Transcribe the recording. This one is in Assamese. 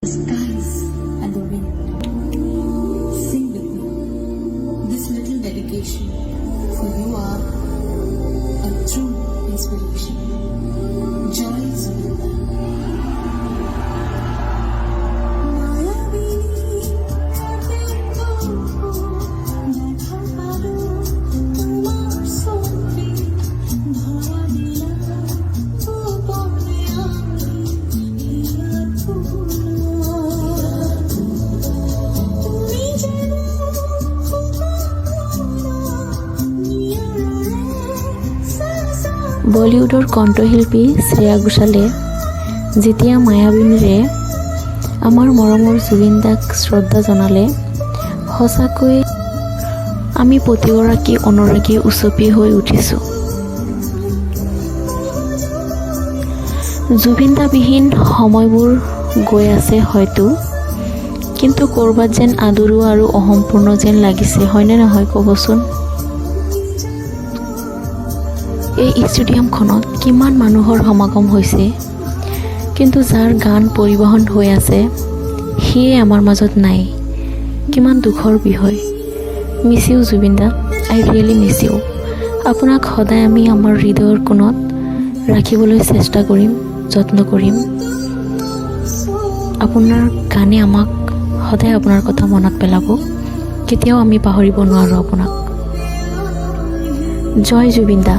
The skies and the wind. Sing with me this little dedication, for you are a true inspiration. Joy Zulinda. বলিউডৰ কণ্ঠশিল্পী শ্ৰেয়া ঘোষালে যেতিয়া মায়াবিনীৰে আমাৰ মৰমৰ জুবিন দাক শ্ৰদ্ধা জনালে, সঁচাকৈ আমি প্ৰতিগৰাকী অনুৰাগী উচপি হৈ উঠিছোঁ। জুবিন দাবিহীন সময়বোৰ গৈ আছে হয়তো, কিন্তু ক'ৰবাত যেন আদৰুৱা আৰু অসম্পূৰ্ণ যেন লাগিছে, হয়নে নহয় ক'বচোন? এই ষ্টেডিয়ামখনত কিমান মানুহৰ সমাগম হৈছে, কিন্তু যাৰ গান পৰিবহণ হৈ আছে সিয়ে আমাৰ মাজত নাই। কিমান দুখৰ বিষয়। মিছ ইউ জুবিন দা, আই ৰিয়েলি মিছ ইউ। আপোনাক সদায় আমি আমাৰ হৃদয়ৰ কোণত ৰাখিবলৈ চেষ্টা কৰিম, যত্ন কৰিম। আপোনাৰ গানে আমাক সদায় আপোনাৰ কথা মনত পেলাব, কেতিয়াও আমি পাহৰিব নোৱাৰোঁ আপোনাক। জয় জুবিন দা।